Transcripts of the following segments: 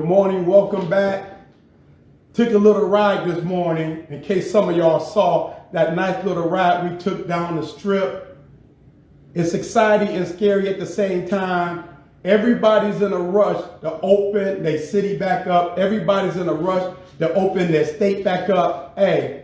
morning, welcome back. Took a little ride this morning, in case some of y'all saw that nice little ride we took down the strip. It's exciting and scary at the same time. Everybody's in a rush to open their city back up. Everybody's in a rush to open their state back up. Hey,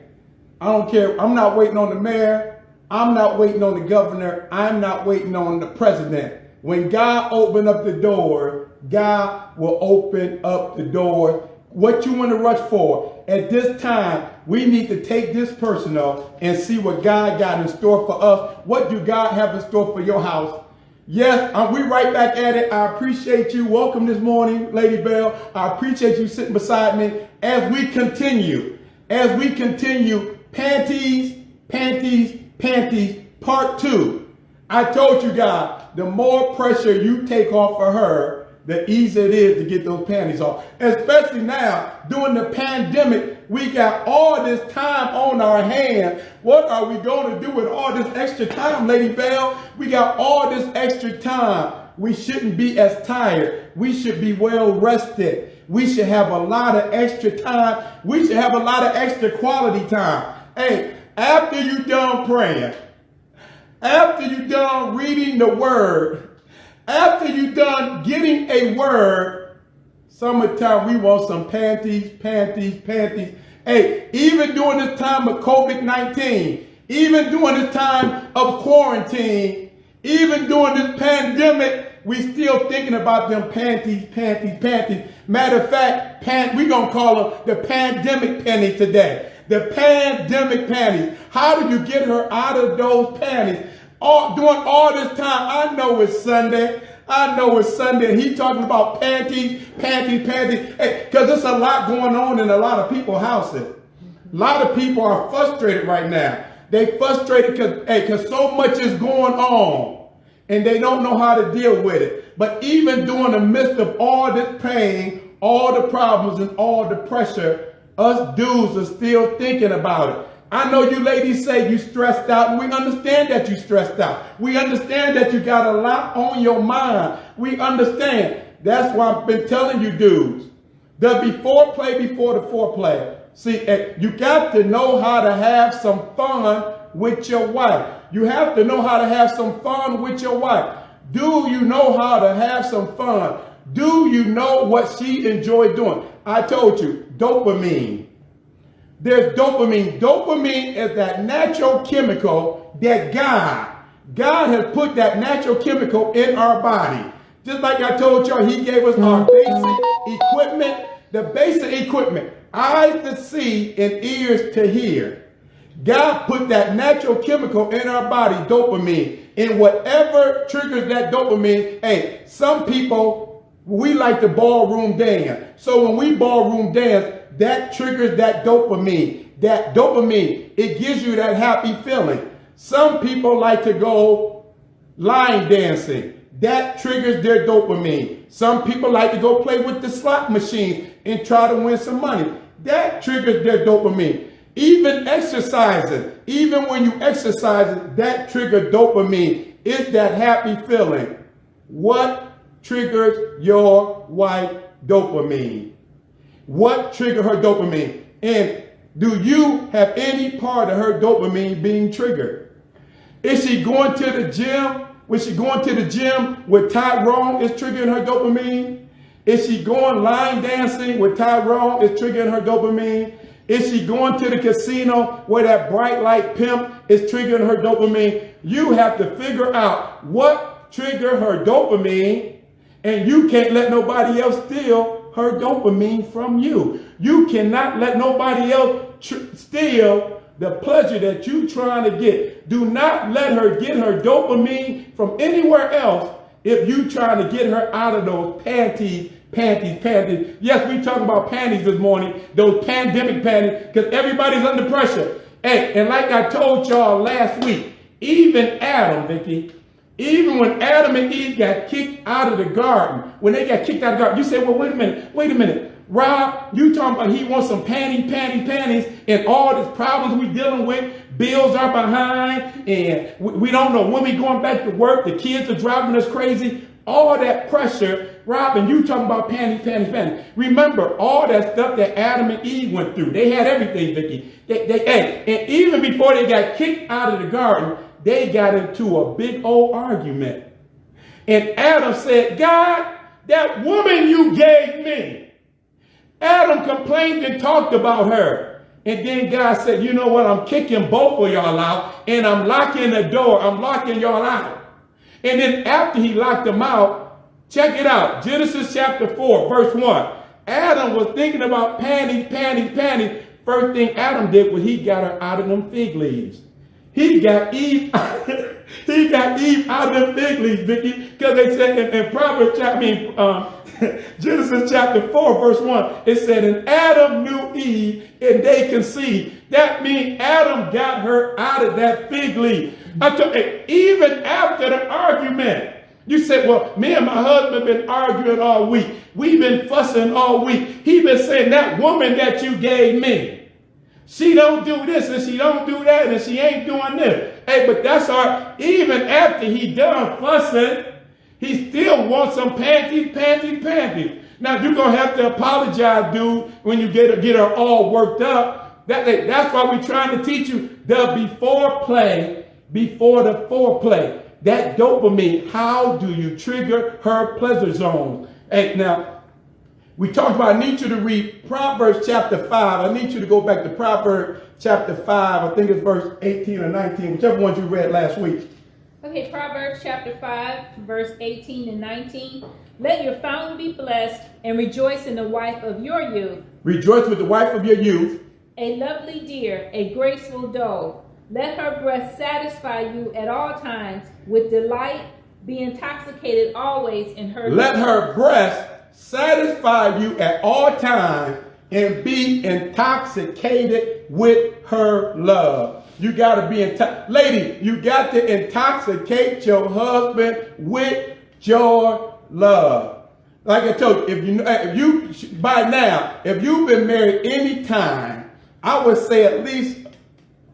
I don't care. I'm not waiting on the mayor. I'm not waiting on the governor. I'm not waiting on the president. When God opened up the door, God will open up the door. What you want to rush for? At this time, we need to take this personal and see what God got in store for us. What do God have in store for your house? Yes, we right back at it. I appreciate you. Welcome this morning, Lady Bell. I appreciate you sitting beside me as we continue. Panties, Panties, Panties, part 2. I told you guys, the more pressure you take off of her, the easier it is to get those panties off. Especially now, during the pandemic, we got all this time on our hands. What are we going to do with all this extra time, Lady Bell? We got all this extra time. We shouldn't be as tired. We should be well rested. We should have a lot of extra time. We should have a lot of extra quality time. Hey, after you're done praying, after you're done reading the word, after you're done getting a word, summertime, we want some panties, panties, panties. Hey, even during this time of COVID-19, even during this time of quarantine, even during this pandemic, we still thinking about them panties, panties, panties. Matter of fact, we're going to call them the pandemic panties today. The pandemic panties. How do you get her out of those panties? During all this time, I know it's Sunday. And he talking about panties, panties, panties. Hey, because there's a lot going on in a lot of people's houses. A lot of people are frustrated right now. They frustrated because so much is going on and they don't know how to deal with it. But even during the midst of all this pain, all the problems and all the pressure, us dudes are still thinking about it. I know you ladies say you stressed out, and we understand that you stressed out. We understand that you got a lot on your mind. We understand. That's why I've been telling you dudes, the before play before the foreplay. See, you got to know how to have some fun with your wife. You have to know how to have some fun with your wife. Do you know how to have some fun? Do you know what she enjoys doing? I told you, dopamine. There's dopamine. Dopamine is that natural chemical that God has put that natural chemical in our body. Just like I told y'all, he gave us our basic equipment, the basic equipment, eyes to see and ears to hear. God put that natural chemical in our body, dopamine, and whatever triggers that dopamine. Hey, some people, we like to ballroom dance. So when we ballroom dance, that triggers that dopamine. That dopamine, it gives you that happy feeling. Some people like to go line dancing. That triggers their dopamine. Some people like to go play with the slot machine and try to win some money. That triggers their dopamine. Even exercising, even when you exercise, that triggers dopamine. It's that happy feeling. What triggers your wife dopamine? What triggered her dopamine? And do you have any part of her dopamine being triggered? Is she going to the gym? Was she going to the gym with Tyrone is triggering her dopamine? Is she going line dancing with Tyrone is triggering her dopamine? Is she going to the casino where that bright light pimp is triggering her dopamine? You have to figure out what triggered her dopamine, and you can't let nobody else steal her dopamine from you. You cannot let nobody else steal the pleasure that you're trying to get. Do not let her get her dopamine from anywhere else if you're trying to get her out of those panties, panties, panties. Yes, we talking about panties this morning, those pandemic panties, because everybody's under pressure. Hey, and like I told y'all last week, even Adam, Vicky, even when Adam and Eve got kicked out of the garden, when they got kicked out of the garden, you say, well, wait a minute. Rob, you talking about he wants some panties, and all these problems we dealing with, bills are behind, and we don't know when we going back to work, the kids are driving us crazy. all that pressure, Robin, you talking about panties. Remember all that stuff that Adam and Eve went through. They had everything, Vicky. And even before they got kicked out of the garden, they got into a big old argument. And Adam said, God, that woman you gave me. Adam complained and talked about her. And then God said, you know what? I'm kicking both of y'all out and I'm locking the door. I'm locking y'all out. And then after he locked them out, check it out. Genesis chapter 4, verse 1. Adam was thinking about panties. First thing Adam did was he got her out of them fig leaves. He got Eve out of them fig leaves, Vicky, because they said in Proverbs, Genesis chapter 4, verse 1, it said, and Adam knew Eve, and they conceived. That means Adam got her out of that fig leaf. Even after the argument, you said, well, me and my husband been arguing all week. We've been fussing all week. He been saying that woman that you gave me, she don't do this and she don't do that and she ain't doing this. Hey, but that's all. Even after he done fussing, he still wants some panties. Now, you're going to have to apologize, dude, when you get her all worked up. That's why we're trying to teach you the before the foreplay. That dopamine, how do you trigger her pleasure zones? Hey, now, we talked about, I need you to read Proverbs chapter 5. I need you to go back to Proverbs chapter 5. I think it's verse 18 or 19, whichever ones you read last week. Okay, Proverbs chapter 5, verse 18 and 19. Let your fountain be blessed and rejoice in the wife of your youth. Rejoice with the wife of your youth. A lovely deer, a graceful doe. Let her breast satisfy you at all times with delight. Be intoxicated always in her Let her breast satisfy you at all times and be intoxicated with her love. You got to be lady, you got to intoxicate your husband with your love. Like I told you, if you by now, if you've been married any time, I would say at least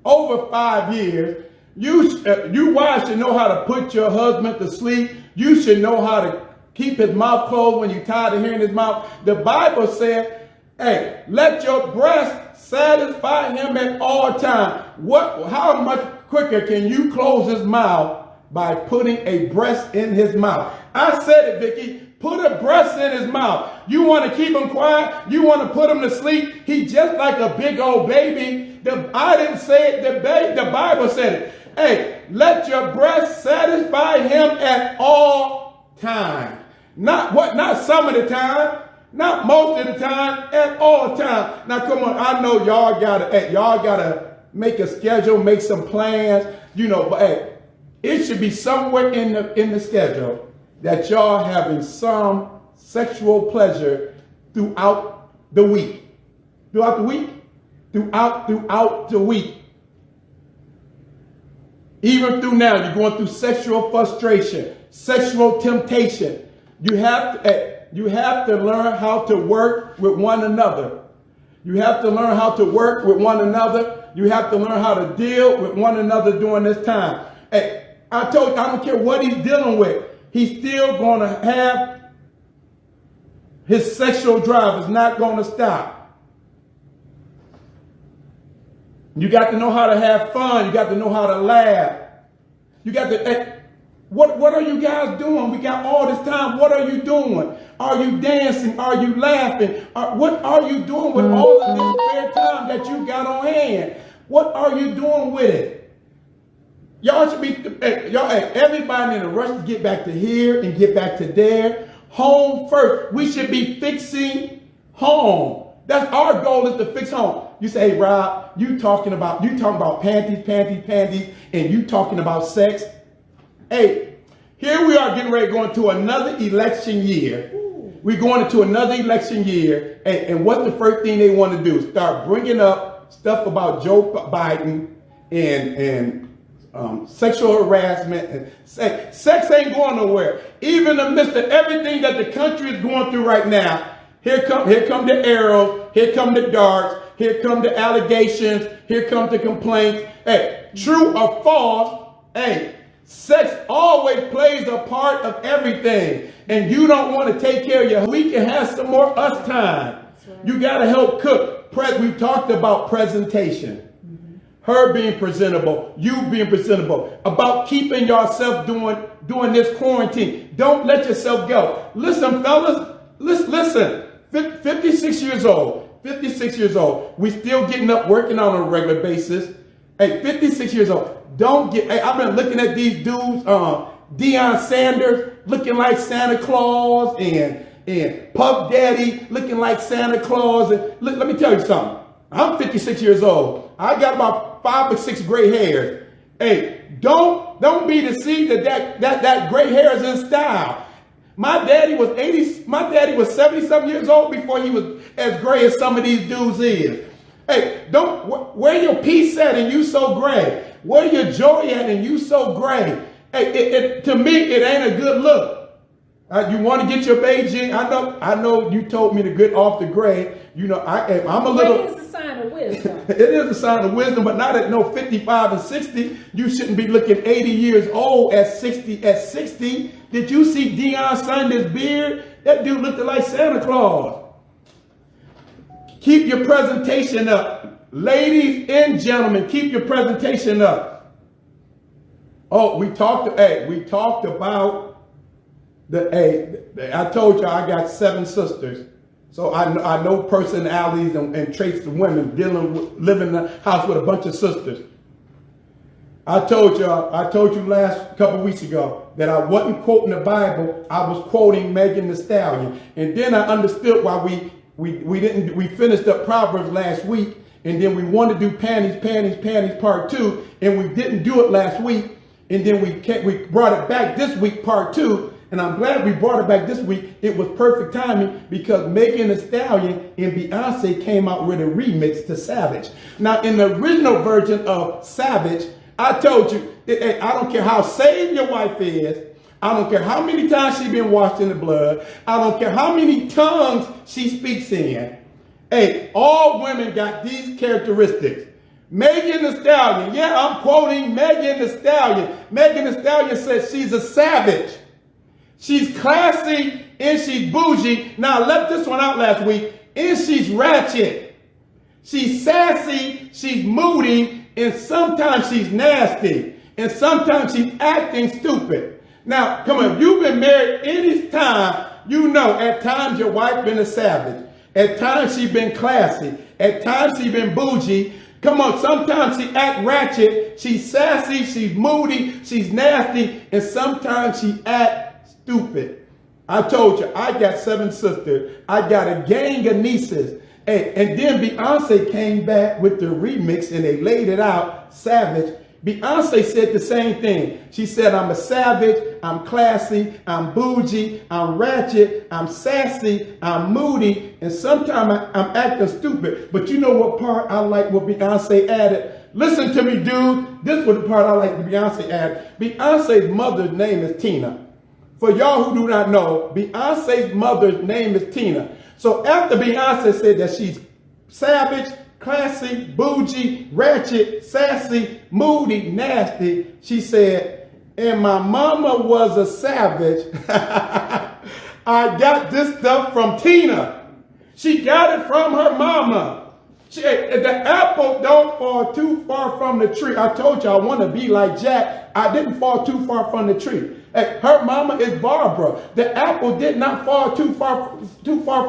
over 5 years, you wives should know how to put your husband to sleep. You should know how to keep his mouth closed when you're tired of hearing his mouth. The Bible said, hey, let your breast satisfy him at all times. How much quicker can you close his mouth by putting a breast in his mouth? I said it, Vicky. Put a breast in his mouth. You want to keep him quiet? You want to put him to sleep? He's just like a big old baby. I didn't say it. The Bible said it. Hey, let your breast satisfy him at all times. Not some of the time. Not most of the time, at all times. Now, come on, I know y'all gotta make a schedule, make some plans, but hey, it should be somewhere in the schedule that y'all having some sexual pleasure throughout the week. Throughout the week. Even through now, you're going through sexual frustration, sexual temptation. You have to learn how to work with one another. You have to learn how to work with one another. You have to learn how to deal with one another during this time. Hey, I told you, I don't care what he's dealing with. He's still going to have his sexual drive is not going to stop. You got to know how to have fun. You got to know how to laugh. You got to... Hey, what are you guys doing? We got all this time. What are you doing? Are you dancing? Are you laughing? What are you doing with all of this spare time that you got on hand? What are you doing with it? Y'all should be, everybody in a rush to get back to here and get back to there. Home first. We should be fixing home. That's our goal, is to fix home. You say, hey, Rob, you talking about panties, and you talking about sex. Hey, here we are getting ready to go into another election year. We're going into another election year. And what's the first thing they want to do? Start bringing up stuff about Joe Biden and sexual harassment. And sex ain't going nowhere. Even amidst everything that the country is going through right now, here come the arrows, here come the darts, here come the allegations, here come the complaints. Hey, true or false, hey, Sex always plays a part of everything. And you don't want to take care of your, we can have some more us time. You got to help cook. We talked about presentation. Her being presentable, you being presentable, about keeping yourself during this quarantine. Don't let yourself go. Listen, fellas, listen. 56 years old. 56 years old. We still getting up, working out on a regular basis. Hey, 56 years old. Don't get, hey, I've been looking at these dudes, Deion Sanders looking like Santa Claus and Puff Daddy looking like Santa Claus. And let me tell you something. I'm 56 years old. I got about 5 or 6 gray hairs. Hey, don't be deceived that gray hair is in style. My daddy was 70-something years old before he was as gray as some of these dudes is. Hey, don't where your peace at and you so gray. Where your joy at and you so gray. Hey, to me, it ain't a good look. You want to get your Beijing? I know. You told me to get off the gray. You know, I'm a little. It is a sign of wisdom. It is a sign of wisdom, but not at no 55 and 60. You shouldn't be looking 80 years old at 60. At 60, did you see Deion Sanders' beard? That dude looked like Santa Claus. Keep your presentation up, ladies and gentlemen. Keep your presentation up. Oh, we talked about. I told you I got 7 sisters. So I know personalities and traits of women living in the house with a bunch of sisters. I told you last couple weeks ago that I wasn't quoting the Bible. I was quoting Megan Thee Stallion. And then I understood why we finished up Proverbs last week. And then we wanted to do Panties part 2. And we didn't do it last week. And then we brought it back this week, part 2. And I'm glad we brought it back this week. It was perfect timing because Megan Thee Stallion and Beyonce came out with a remix to Savage. Now, in the original version of Savage, I told you, I don't care how saved your wife is. I don't care how many times she's been washed in the blood. I don't care how many tongues she speaks in. Hey, all women got these characteristics. Megan Thee Stallion, yeah, I'm quoting Megan Thee Stallion. Megan Thee Stallion says she's a savage. She's classy and she's bougie. Now, I left this one out last week. And she's ratchet. She's sassy, she's moody, and sometimes she's nasty. And sometimes she's acting stupid. Now, come on, if you've been married any time, you know at times your wife been a savage. At times she's been classy. At times she's been bougie. Come on, sometimes she act ratchet. She's sassy, she's moody, she's nasty, and sometimes she act stupid. I told you, I got 7 sisters. I got a gang of nieces. And then Beyonce came back with the remix and they laid it out, Savage. Beyonce said the same thing. She said, I'm a savage, I'm classy, I'm bougie, I'm ratchet, I'm sassy, I'm moody, and sometimes I'm acting stupid. But you know what part I like what Beyonce added? Listen to me, dude. This was the part I like what Beyonce added. Beyonce's mother's name is Tina. For y'all who do not know, Beyonce's mother's name is Tina. So after Beyonce said that she's savage, classy, bougie, ratchet, sassy, moody, nasty, she said, and my mama was a savage. I got this stuff from Tina. She got it from her mama. The apple don't fall too far from the tree. I told you I want to be like Jack. I didn't fall too far from the tree. Hey, her mama is Barbara. The apple did not fall too far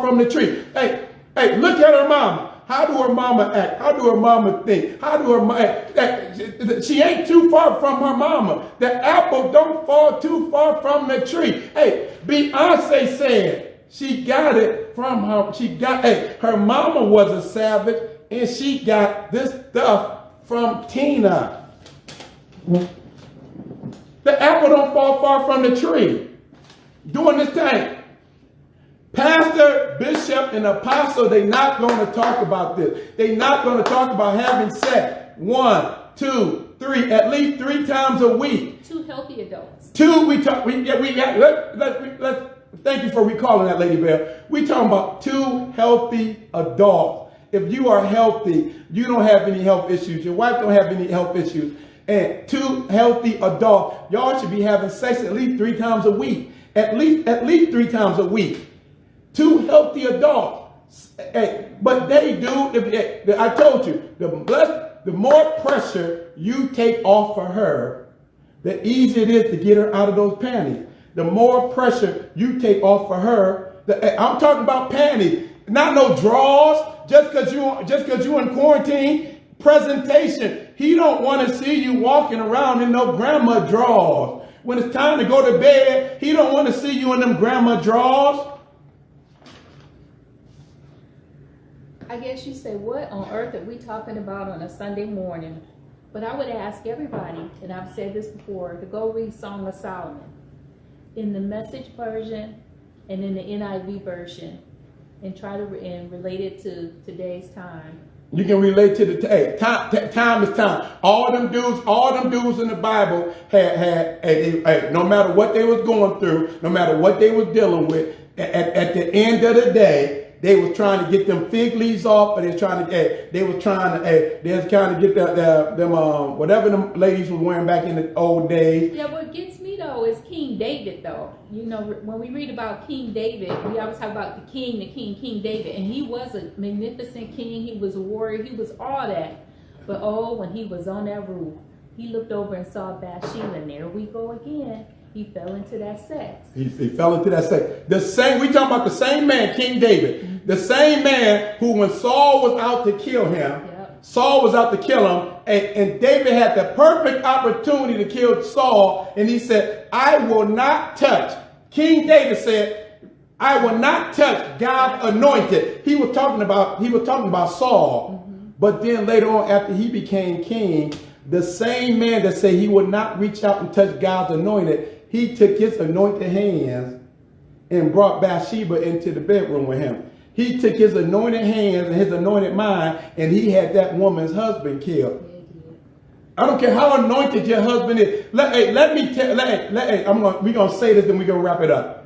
from the tree. Hey, look at her mama. How do her mama act? How do her mama think? How do her mama? She ain't too far from her mama. The apple don't fall too far from the tree. Hey, Beyonce said she got it from her. Her mama was a savage, and she got this stuff from Tina. The apple don't fall far from the tree. During this time, pastor, bishop, and apostle, they're not going to talk about this. They're not going to talk about having sex 1, 2, 3, at least 3 times a week. 2 healthy adults. 2, thank you for recalling that, Lady Bell. We talking about 2 healthy adults. If you are healthy, you don't have any health issues. Your wife don't have any health issues. And two healthy adults, y'all should be having sex at least 3 times a week. At least 3 times a week. Two healthy adults. Hey, but they do, I told you, the more pressure you take off of her, the easier it is to get her out of those panties. The more pressure you take off of her, I'm talking about panties, not no drawers. Just because you in quarantine. Presentation. He don't want to see you walking around in no grandma drawers. When it's time to go to bed, he don't want to see you in them grandma drawers. I guess you say, what on earth are we talking about on a Sunday morning? But I would ask everybody, and I've said this before, to go read Song of Solomon in the Message version and in the NIV version, and try to relate it to today's time. You can relate to the time is time. All them dudes in the Bible had no matter what they was going through, no matter what they was dealing with, at the end of the day, they was trying to get them fig leaves off, or they was trying to get them whatever them ladies were wearing back in the old days. Yeah, what gets me though is King David though. You know, when we read about King David, we always talk about King David, and he was a magnificent king. He was a warrior. He was all that. But when he was on that roof, he looked over and saw Bathsheba, and there we go again. He fell into that sex. He fell into that sex. We talking about the same man, King David. Mm-hmm. The same man who, when Saul was out to kill him, and David had the perfect opportunity to kill Saul, and he said, I will not touch. King David said, I will not touch God's anointed. He was talking about Saul. Mm-hmm. But then later on, after he became king, the same man that said he would not reach out and touch God's anointed, he took his anointed hands and brought Bathsheba into the bedroom with him. He took his anointed hands and his anointed mind, and he had that woman's husband killed. I don't care how anointed your husband is. We're going to say this and we're going to wrap it up.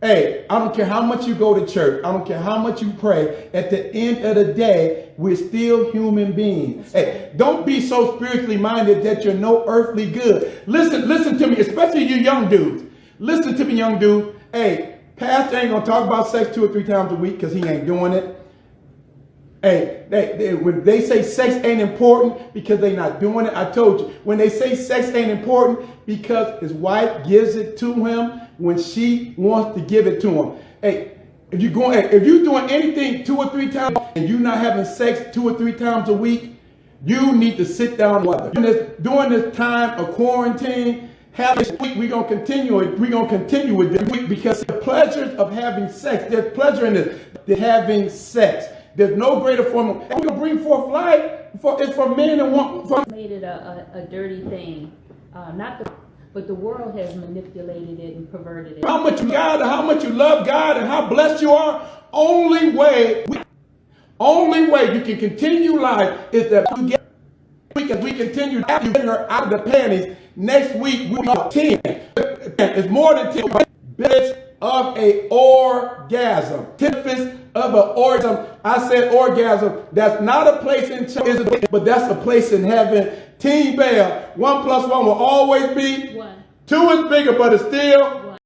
Hey, I don't care how much you go to church. I don't care how much you pray. At the end of the day, we're still human beings. Hey, don't be so spiritually minded that you're no earthly good. Listen to me, especially you young dudes. Listen to me, young dude. Hey, pastor ain't going to talk about sex 2 or 3 times a week because he ain't doing it. Hey, when they say sex ain't important because they not doing it, I told you. When they say sex ain't important because his wife gives it to him when she wants to give it to him. Hey, if you're doing anything 2 or 3 times and you're not having sex 2 or 3 times a week, you need to sit down. During this time of quarantine, we're gonna continue with this week because the pleasures of having sex. There's pleasure in this. Having sex. There's no greater form of. We're gonna bring forth life. It's for men and women. Made it a dirty thing, but the world has manipulated it and perverted it. How much you love God, and how blessed you are. Only way you can continue life is that we continue to get her out of the panties. Next week we are 10. It's more than 10 bits of a orgasm. 10 bits of an orgasm. I said orgasm. That's not a place in church, but that's a place in heaven. Team Bell, 1 + 1 will always be 1. 2 is bigger, but it's still 1.